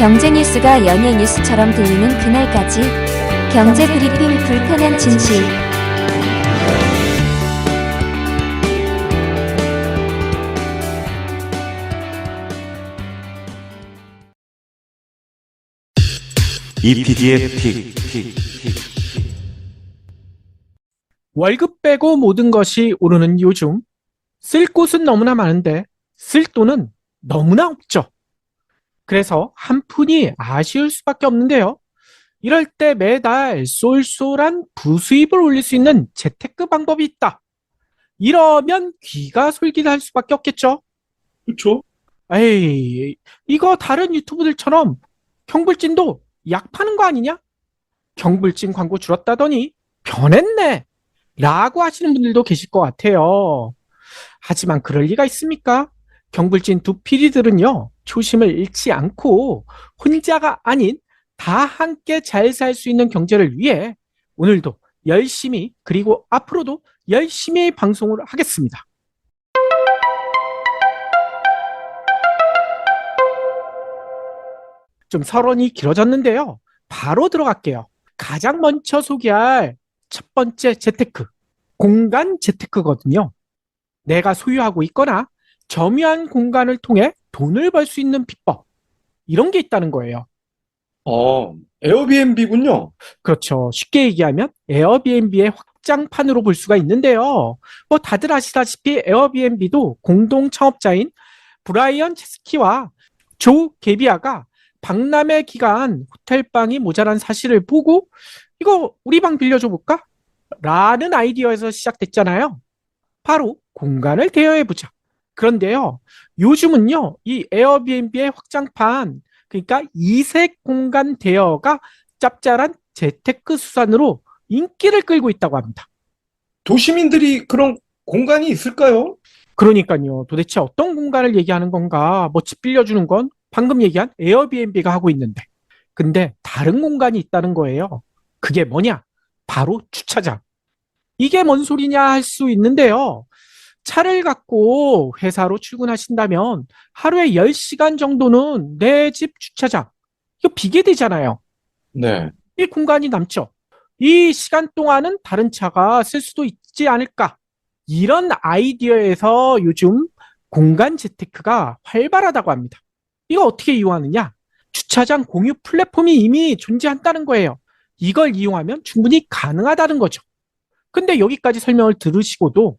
경제 뉴스가 연예 뉴스처럼 들리는 그날까지 경제 브리핑 불편한 진실. EPD의 픽. 월급 빼고 모든 것이 오르는 요즘, 쓸 곳은 너무나 많은데 쓸 돈은 너무나 없죠. 그래서 한 푼이 아쉬울 수밖에 없는데요. 이럴 때 매달 쏠쏠한 부수입을 올릴 수 있는 재테크 방법이 있다. 이러면 귀가 솔깃할 수밖에 없겠죠. 그렇죠? 에이, 이거 다른 유튜브들처럼 경불진도 약 파는 거 아니냐? 경불진 광고 줄었다더니 변했네 라고 하시는 분들도 계실 것 같아요. 하지만 그럴 리가 있습니까? 경불진 두 PD들은요, 초심을 잃지 않고 혼자가 아닌 다 함께 잘 살 수 있는 경제를 위해 오늘도 열심히, 그리고 앞으로도 열심히 방송을 하겠습니다. 좀 서론이 길어졌는데요. 바로 들어갈게요. 가장 먼저 소개할 첫 번째 재테크, 공간 재테크거든요. 내가 소유하고 있거나 점유한 공간을 통해 돈을 벌 수 있는 비법, 이런 게 있다는 거예요. 에어비앤비군요. 그렇죠. 쉽게 얘기하면 에어비앤비의 확장판으로 볼 수가 있는데요. 뭐 다들 아시다시피 에어비앤비도 공동 창업자인 브라이언 체스키와 조 게비아가 박람회 기간 호텔방이 모자란 사실을 보고 이거 우리 방 빌려줘 볼까? 라는 아이디어에서 시작됐잖아요. 바로 공간을 대여해보자. 그런데요, 요즘은요, 이 에어비앤비의 확장판, 그러니까 이색 공간 대여가 짭짤한 재테크 수단으로 인기를 끌고 있다고 합니다. 도시민들이 그런 공간이 있을까요? 그러니까요, 도대체 어떤 공간을 얘기하는 건가? 뭐 집 빌려주는 건 방금 얘기한 에어비앤비가 하고 있는데. 근데 다른 공간이 있다는 거예요. 그게 뭐냐? 바로 주차장. 이게 뭔 소리냐 할 수 있는데요. 차를 갖고 회사로 출근하신다면 하루에 10시간 정도는 내 집 주차장, 이거 비게 되잖아요. 네. 이 공간이 남죠. 이 시간 동안은 다른 차가 쓸 수도 있지 않을까. 이런 아이디어에서 요즘 공간 재테크가 활발하다고 합니다. 이거 어떻게 이용하느냐? 주차장 공유 플랫폼이 이미 존재한다는 거예요. 이걸 이용하면 충분히 가능하다는 거죠. 근데 여기까지 설명을 들으시고도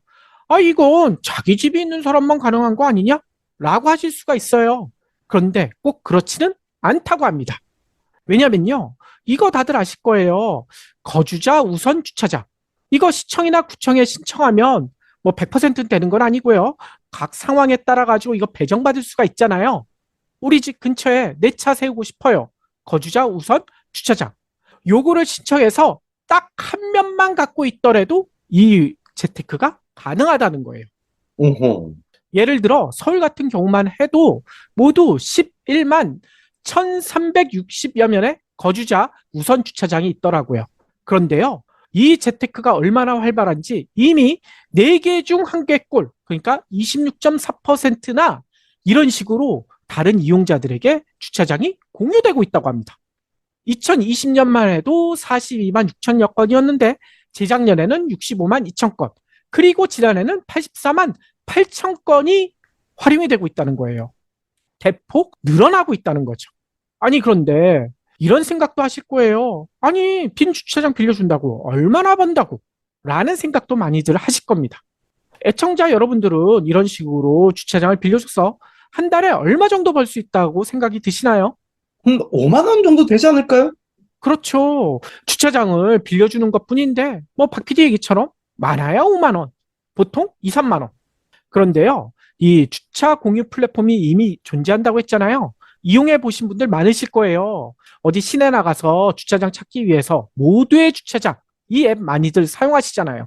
이건 자기 집이 있는 사람만 가능한 거 아니냐? 라고 하실 수가 있어요. 그런데 꼭 그렇지는 않다고 합니다. 왜냐면요, 이거 다들 아실 거예요. 거주자 우선 주차장. 이거 시청이나 구청에 신청하면 뭐 100% 되는 건 아니고요. 각 상황에 따라 가지고 이거 배정받을 수가 있잖아요. 우리 집 근처에 내 차 세우고 싶어요. 거주자 우선 주차장. 요거를 신청해서 딱 한 면만 갖고 있더라도 이 재테크가 가능하다는 거예요. 오호. 예를 들어 서울 같은 경우만 해도 모두 11만 1360여 면의 거주자 우선 주차장이 있더라고요. 그런데요, 이 재테크가 얼마나 활발한지 이미 4개 중 1개꼴, 그러니까 26.4%나 이런 식으로 다른 이용자들에게 주차장이 공유되고 있다고 합니다. 2020년만 해도 42만 6천여 건이었는데 재작년에는 65만 2천 건, 그리고 지난해는 84만 8천 건이 활용이 되고 있다는 거예요. 대폭 늘어나고 있다는 거죠. 아니, 그런데 이런 생각도 하실 거예요. 아니, 빈 주차장 빌려준다고 얼마나 번다고? 라는 생각도 많이들 하실 겁니다. 애청자 여러분들은 이런 식으로 주차장을 빌려줘서 한 달에 얼마 정도 벌 수 있다고 생각이 드시나요? 5만 원 정도 되지 않을까요? 그렇죠. 주차장을 빌려주는 것뿐인데 뭐 박 PD 얘기처럼 많아야 5만 원, 보통 2, 3만 원. 그런데요, 이 주차 공유 플랫폼이 이미 존재한다고 했잖아요. 이용해 보신 분들 많으실 거예요. 어디 시내 나가서 주차장 찾기 위해서 모두의 주차장, 이 앱 많이들 사용하시잖아요.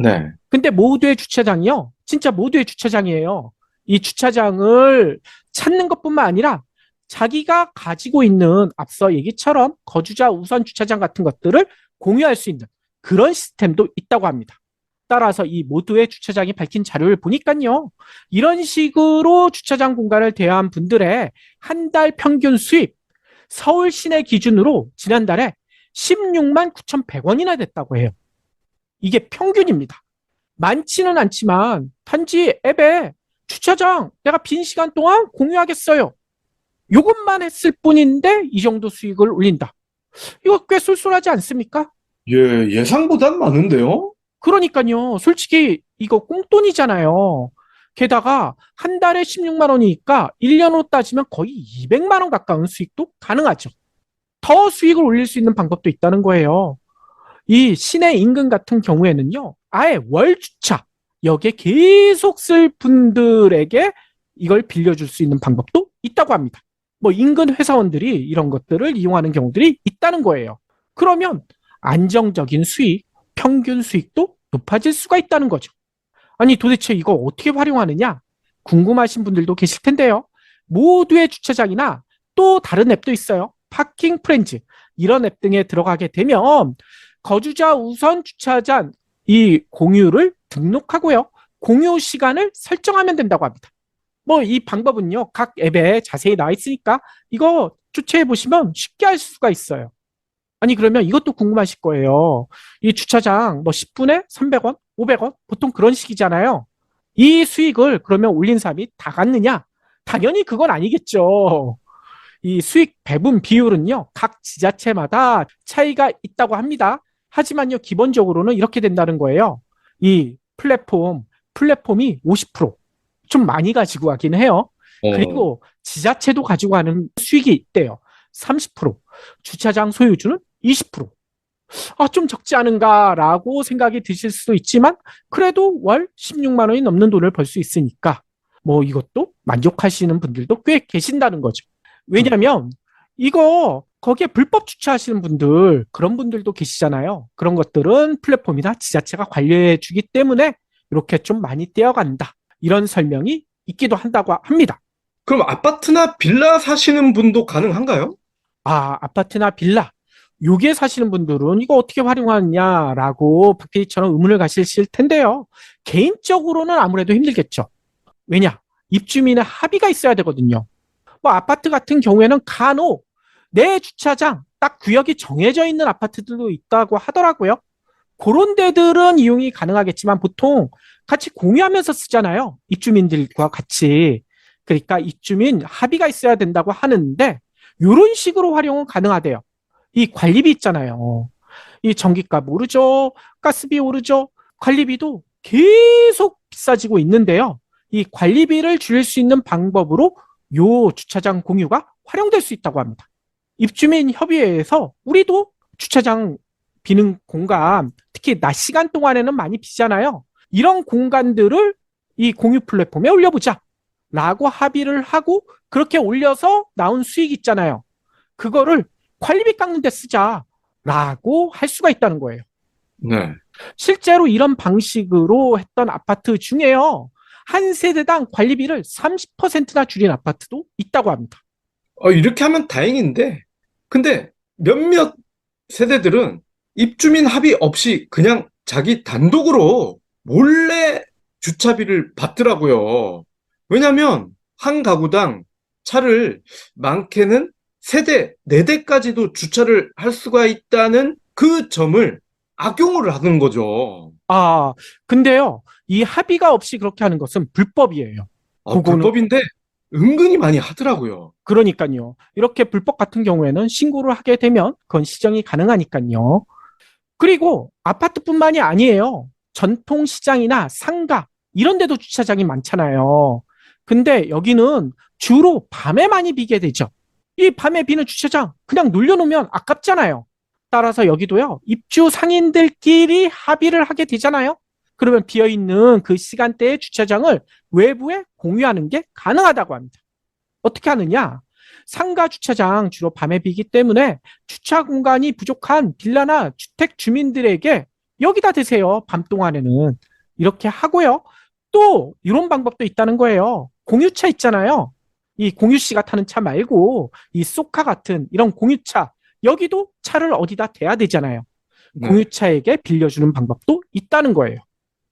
네. 근데 모두의 주차장이요, 진짜 모두의 주차장이에요. 이 주차장을 찾는 것뿐만 아니라 자기가 가지고 있는 앞서 얘기처럼 거주자 우선 주차장 같은 것들을 공유할 수 있는 그런 시스템도 있다고 합니다. 따라서 이 모두의 주차장이 밝힌 자료를 보니까요, 이런 식으로 주차장 공간을 대여한 분들의 한 달 평균 수입, 서울 시내 기준으로 지난달에 16만 9,100원이나 됐다고 해요. 이게 평균입니다. 많지는 않지만 단지 앱에 주차장 내가 빈 시간 동안 공유하겠어요. 이것만 했을 뿐인데 이 정도 수익을 올린다. 이거 꽤 쏠쏠하지 않습니까? 예, 예상보단 많은데요? 그러니까요. 솔직히 이거 꽁돈이잖아요. 게다가 한 달에 16만 원이니까 1년으로 따지면 거의 200만 원 가까운 수익도 가능하죠. 더 수익을 올릴 수 있는 방법도 있다는 거예요. 이 시내 인근 같은 경우에는요. 아예 월 주차 여기에 계속 쓸 분들에게 이걸 빌려줄 수 있는 방법도 있다고 합니다. 뭐 인근 회사원들이 이런 것들을 이용하는 경우들이 있다는 거예요. 그러면 안정적인 수익, 평균 수익도 높아질 수가 있다는 거죠. 아니 도대체 이거 어떻게 활용하느냐? 궁금하신 분들도 계실 텐데요. 모두의 주차장이나 또 다른 앱도 있어요. 파킹 프렌즈 이런 앱 등에 들어가게 되면 거주자 우선 주차장 이 공유를 등록하고요. 공유 시간을 설정하면 된다고 합니다. 뭐 이 방법은요. 각 앱에 자세히 나와 있으니까 이거 주체해 보시면 쉽게 할 수가 있어요. 아니 그러면 이것도 궁금하실 거예요. 이 주차장 뭐 10분에 300원, 500원 보통 그런 식이잖아요. 이 수익을 그러면 올린 사람이 다 갖느냐? 당연히 그건 아니겠죠. 이 수익 배분 비율은요. 각 지자체마다 차이가 있다고 합니다. 하지만요. 기본적으로는 이렇게 된다는 거예요. 이 플랫폼이 50%좀 많이 가지고 가긴 해요. 그리고 지자체도 가지고 가는 수익이 있대요. 30%, 주차장 소유주는 20%. 좀 적지 않은가라고 생각이 드실 수도 있지만 그래도 월 16만 원이 넘는 돈을 벌 수 있으니까 뭐 이것도 만족하시는 분들도 꽤 계신다는 거죠. 왜냐하면 이거 거기에 불법 주차하시는 분들 그런 분들도 계시잖아요. 그런 것들은 플랫폼이나 지자체가 관리해 주기 때문에 이렇게 좀 많이 떼어간다. 이런 설명이 있기도 한다고 합니다. 그럼 아파트나 빌라 사시는 분도 가능한가요? 아파트나 빌라 요게 사시는 분들은 이거 어떻게 활용하느냐라고 박PD처럼 의문을 가지실 텐데요. 개인적으로는 아무래도 힘들겠죠. 왜냐? 입주민의 합의가 있어야 되거든요. 뭐 아파트 같은 경우에는 간혹 내 주차장 딱 구역이 정해져 있는 아파트들도 있다고 하더라고요. 그런 데들은 이용이 가능하겠지만 보통 같이 공유하면서 쓰잖아요. 입주민들과 같이. 그러니까 입주민 합의가 있어야 된다고 하는데 이런 식으로 활용은 가능하대요. 이 관리비 있잖아요. 이 전기값 오르죠. 가스비 오르죠. 관리비도 계속 비싸지고 있는데요. 이 관리비를 줄일 수 있는 방법으로 요 주차장 공유가 활용될 수 있다고 합니다. 입주민 협의회에서 우리도 주차장 비는 공간, 특히 낮 시간 동안에는 많이 비잖아요. 이런 공간들을 이 공유 플랫폼에 올려보자 라고 합의를 하고 그렇게 올려서 나온 수익 있잖아요. 그거를 관리비 깎는 데 쓰자라고 할 수가 있다는 거예요. 네. 실제로 이런 방식으로 했던 아파트 중에요. 한 세대당 관리비를 30%나 줄인 아파트도 있다고 합니다. 이렇게 하면 다행인데, 근데 몇몇 세대들은 입주민 합의 없이 그냥 자기 단독으로 몰래 주차비를 받더라고요. 왜냐면 한 가구당 차를 많게는 세대, 4대까지도 주차를 할 수가 있다는 그 점을 악용을 하는 거죠. 근데요. 이 합의가 없이 그렇게 하는 것은 불법이에요. 그거는 불법인데 은근히 많이 하더라고요. 그러니까요. 이렇게 불법 같은 경우에는 신고를 하게 되면 그건 시정이 가능하니까요. 그리고 아파트뿐만이 아니에요. 전통시장이나 상가 이런 데도 주차장이 많잖아요. 근데 여기는 주로 밤에 많이 비게 되죠. 이 밤에 비는 주차장 그냥 놀려놓으면 아깝잖아요. 따라서 여기도요. 입주 상인들끼리 합의를 하게 되잖아요. 그러면 비어있는 그 시간대의 주차장을 외부에 공유하는 게 가능하다고 합니다. 어떻게 하느냐? 상가 주차장 주로 밤에 비기 때문에 주차 공간이 부족한 빌라나 주택 주민들에게 여기다 대세요. 밤 동안에는. 이렇게 하고요. 또 이런 방법도 있다는 거예요. 공유차 있잖아요. 이 공유씨가 타는 차 말고 이 쏘카 같은 이런 공유차 여기도 차를 어디다 대야 되잖아요. 네. 공유차에게 빌려주는 방법도 있다는 거예요.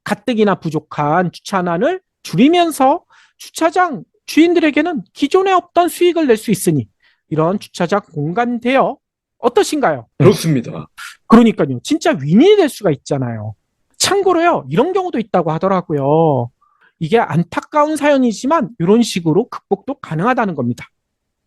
가뜩이나 부족한 주차난을 줄이면서 주차장 주인들에게는 기존에 없던 수익을 낼 수 있으니 이런 주차장 공간 대여 어떠신가요? 그렇습니다. 그러니까요. 진짜 윈이 될 수가 있잖아요. 참고로요. 이런 경우도 있다고 하더라고요. 이게 안타까운 사연이지만 이런 식으로 극복도 가능하다는 겁니다.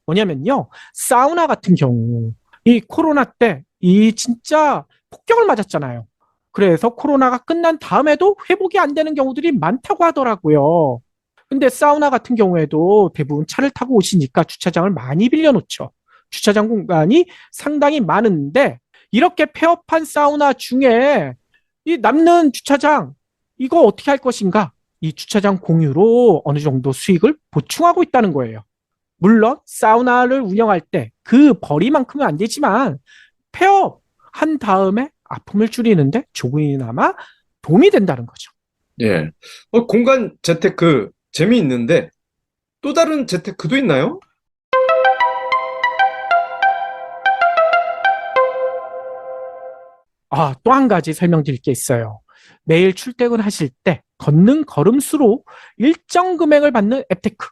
뭐냐면요. 사우나 같은 경우 이 코로나 때 이 진짜 폭격을 맞았잖아요. 그래서 코로나가 끝난 다음에도 회복이 안 되는 경우들이 많다고 하더라고요. 근데 사우나 같은 경우에도 대부분 차를 타고 오시니까 주차장을 많이 빌려놓죠. 주차장 공간이 상당히 많은데 이렇게 폐업한 사우나 중에 이 남는 주차장 이거 어떻게 할 것인가? 이 주차장 공유로 어느 정도 수익을 보충하고 있다는 거예요. 물론 사우나를 운영할 때 그 벌이만큼은 안 되지만 폐업한 다음에 아픔을 줄이는데 조금이나마 도움이 된다는 거죠. 예. 공간 재테크 재미있는데 또 다른 재테크도 있나요? 또 한 가지 설명드릴 게 있어요. 매일 출퇴근하실 때 걷는 걸음수로 일정 금액을 받는 앱테크.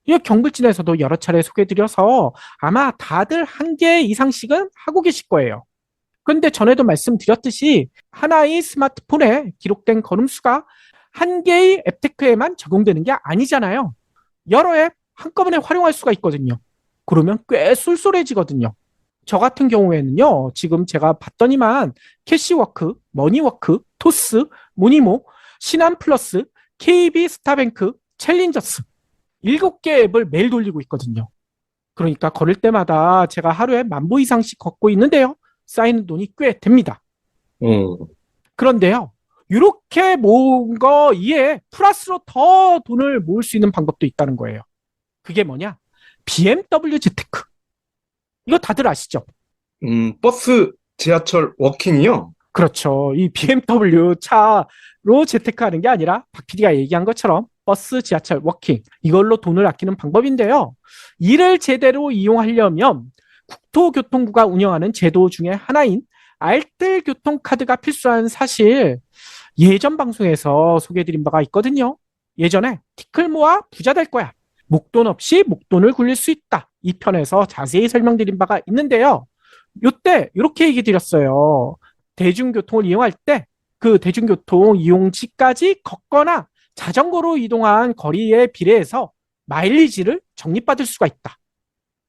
이 경불진에서도 여러 차례 소개드려서 아마 다들 한 개 이상씩은 하고 계실 거예요. 그런데 전에도 말씀드렸듯이 하나의 스마트폰에 기록된 걸음수가 한 개의 앱테크에만 적용되는 게 아니잖아요. 여러 앱 한꺼번에 활용할 수가 있거든요. 그러면 꽤 쏠쏠해지거든요. 저 같은 경우에는요, 지금 제가 봤더니만 캐시워크, 머니워크, 토스, 모니모, 신한플러스, KB스타뱅크, 챌린저스 7개 앱을 매일 돌리고 있거든요. 그러니까 걸을 때마다 제가 하루에 10,000보 이상씩 걷고 있는데요. 쌓이는 돈이 꽤 됩니다. 그런데요, 이렇게 모은 거 이에 플러스로 더 돈을 모을 수 있는 방법도 있다는 거예요. 그게 뭐냐? BMW 재테크. 이거 다들 아시죠? 버스, 지하철, 워킹이요? 그렇죠. 이 BMW 차로 재테크하는 게 아니라 박 PD가 얘기한 것처럼 버스, 지하철, 워킹 이걸로 돈을 아끼는 방법인데요. 이를 제대로 이용하려면 국토교통부가 운영하는 제도 중에 하나인 알뜰교통카드가 필수한 사실 예전 방송에서 소개해드린 바가 있거든요. 예전에 티끌 모아 부자 될 거야. 목돈 없이 목돈을 굴릴 수 있다. 이 편에서 자세히 설명드린 바가 있는데요. 이때 이렇게 얘기 드렸어요. 대중교통을 이용할 때 그 대중교통 이용지까지 걷거나 자전거로 이동한 거리에 비례해서 마일리지를 적립받을 수가 있다.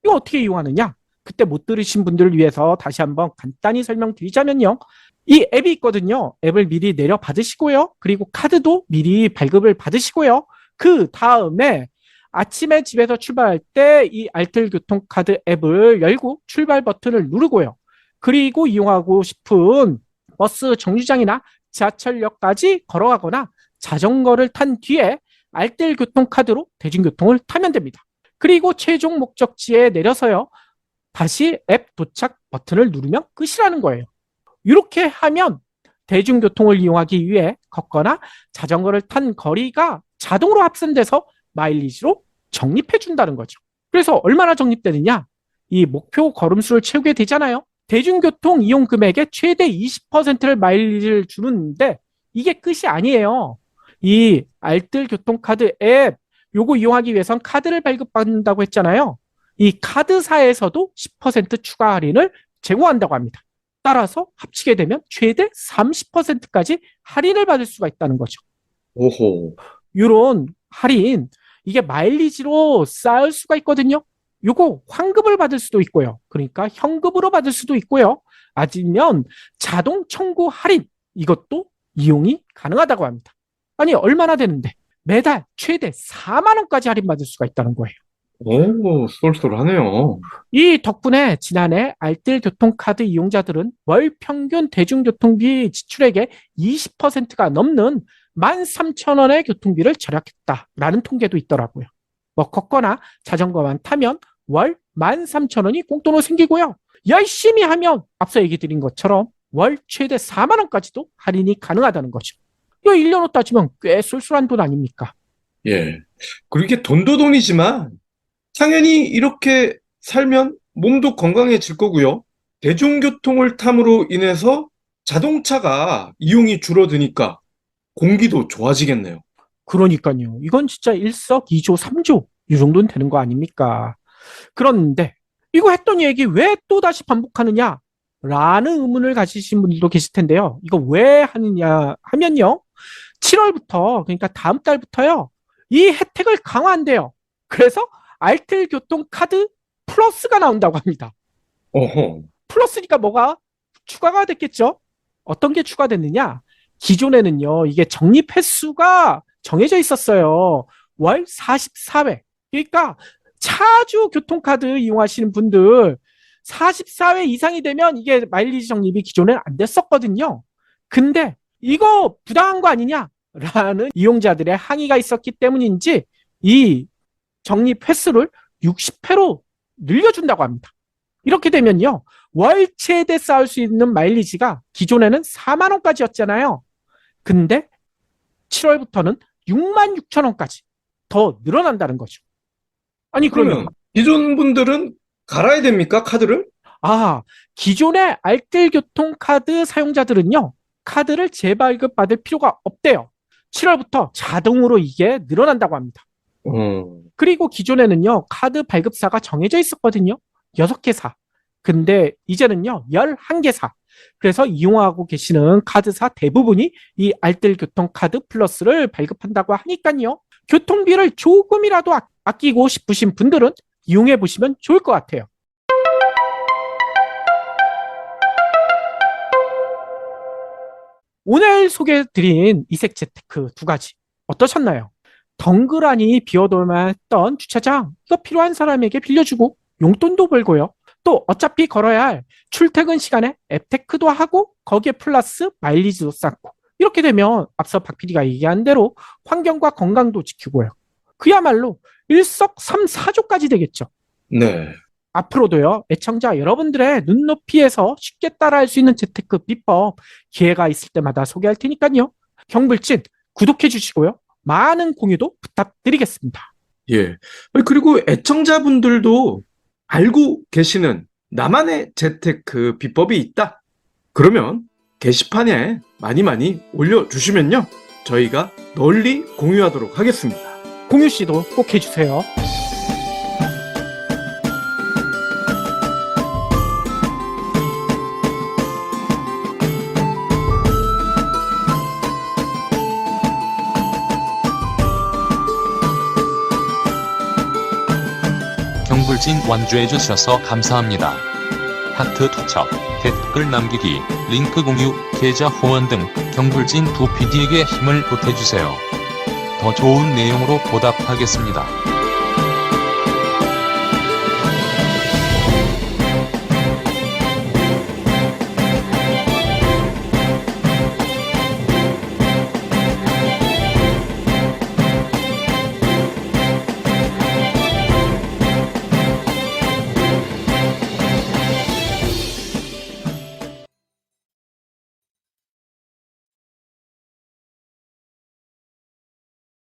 이거 어떻게 이용하느냐? 그때 못 들으신 분들을 위해서 다시 한번 간단히 설명드리자면요. 이 앱이 있거든요. 앱을 미리 내려 받으시고요. 그리고 카드도 미리 발급을 받으시고요. 그 다음에 아침에 집에서 출발할 때 이 알뜰교통카드 앱을 열고 출발 버튼을 누르고요. 그리고 이용하고 싶은 버스 정류장이나 지하철역까지 걸어가거나 자전거를 탄 뒤에 알뜰교통카드로 대중교통을 타면 됩니다. 그리고 최종 목적지에 내려서요. 다시 앱 도착 버튼을 누르면 끝이라는 거예요. 이렇게 하면 대중교통을 이용하기 위해 걷거나 자전거를 탄 거리가 자동으로 합산돼서 마일리지로 적립해 준다는 거죠. 그래서 얼마나 적립되느냐? 이 목표 걸음수를 채우게 되잖아요. 대중교통 이용 금액의 최대 20%를 마일리지를 주는데 이게 끝이 아니에요. 이 알뜰교통카드 앱 요거 이용하기 위해선 카드를 발급받는다고 했잖아요. 이 카드사에서도 10% 추가 할인을 제공한다고 합니다. 따라서 합치게 되면 최대 30%까지 할인을 받을 수가 있다는 거죠. 오호. 이런 할인 이게 마일리지로 쌓을 수가 있거든요. 요거 환급을 받을 수도 있고요. 그러니까 현금으로 받을 수도 있고요. 아니면 자동 청구 할인 이것도 이용이 가능하다고 합니다. 아니 얼마나 되는데 매달 최대 4만 원까지 할인받을 수가 있다는 거예요. 오, 쏠쏠하네요. 이 덕분에 지난해 알뜰교통카드 이용자들은 월 평균 대중교통비 지출액의 20%가 넘는 13,000원의 교통비를 절약했다라는 통계도 있더라고요. 뭐 걷거나 자전거만 타면 월 13,000원이 공돈으로 생기고요. 열심히 하면 앞서 얘기 드린 것처럼 월 최대 4만 원까지도 할인이 가능하다는 거죠. 이거 1년으로 따지면 꽤 쏠쏠한 돈 아닙니까? 예. 그리고 이게 돈도 돈이지만 당연히 이렇게 살면 몸도 건강해질 거고요. 대중교통을 탐으로 인해서 자동차가 이용이 줄어드니까 공기도 좋아지겠네요. 그러니까요. 이건 진짜 일석이조, 삼조 이 정도는 되는 거 아닙니까? 그런데 이거 했던 얘기 왜 또다시 반복하느냐? 라는 의문을 가지신 분들도 계실 텐데요. 이거 왜 하느냐 하면요. 7월부터, 그러니까 다음 달부터요. 이 혜택을 강화한대요. 그래서 알뜰 교통카드 플러스가 나온다고 합니다. 어허. 플러스니까 뭐가 추가가 됐겠죠? 어떤 게 추가됐느냐? 기존에는요, 이게 적립 횟수가 정해져 있었어요. 월 44회. 그러니까 차주 교통카드 이용하시는 분들 44회 이상이 되면 이게 마일리지 적립이 기존에는 안 됐었거든요. 근데 이거 부당한 거 아니냐? 라는 이용자들의 항의가 있었기 때문인지 이 적립 횟수를 60회로 늘려준다고 합니다. 이렇게 되면요. 월 최대 쌓을 수 있는 마일리지가 기존에는 4만 원까지였잖아요. 근데 7월부터는 6만 6천 원까지 더 늘어난다는 거죠. 아니 그러면 그러면 기존 분들은 갈아야 됩니까? 카드를? 기존의 알뜰 교통카드 사용자들은요. 카드를 재발급받을 필요가 없대요. 7월부터 자동으로 이게 늘어난다고 합니다. 그리고 기존에는요. 카드 발급사가 정해져 있었거든요. 6개사. 근데 이제는요. 11개사. 그래서 이용하고 계시는 카드사 대부분이 이 알뜰 교통카드 플러스를 발급한다고 하니까요. 교통비를 조금이라도 아끼고 싶으신 분들은 이용해 보시면 좋을 것 같아요. 오늘 소개해드린 이색 재테크 2가지 어떠셨나요? 덩그러니 비워둬만 했던 주차장 이거 필요한 사람에게 빌려주고 용돈도 벌고요. 또 어차피 걸어야 할 출퇴근 시간에 앱테크도 하고 거기에 플러스 마일리지도 쌓고 이렇게 되면 앞서 박 PD가 얘기한 대로 환경과 건강도 지키고요. 그야말로 일석삼사조까지 되겠죠. 네. 앞으로도요, 애청자 여러분들의 눈높이에서 쉽게 따라할 수 있는 재테크 비법 기회가 있을 때마다 소개할 테니까요. 경불진 구독해 주시고요. 많은 공유도 부탁드리겠습니다. 예. 그리고 애청자분들도 알고 계시는 나만의 재테크 비법이 있다. 그러면 게시판에 많이 올려주시면요. 저희가 널리 공유하도록 하겠습니다. 공유 씨도 꼭 해주세요. 경불진 완주해 주셔서 감사합니다. 하트 투척, 댓글 남기기, 링크 공유, 계좌 후원 등 경불진 두 PD에게 힘을 보태주세요. 더 좋은 내용으로 보답하겠습니다.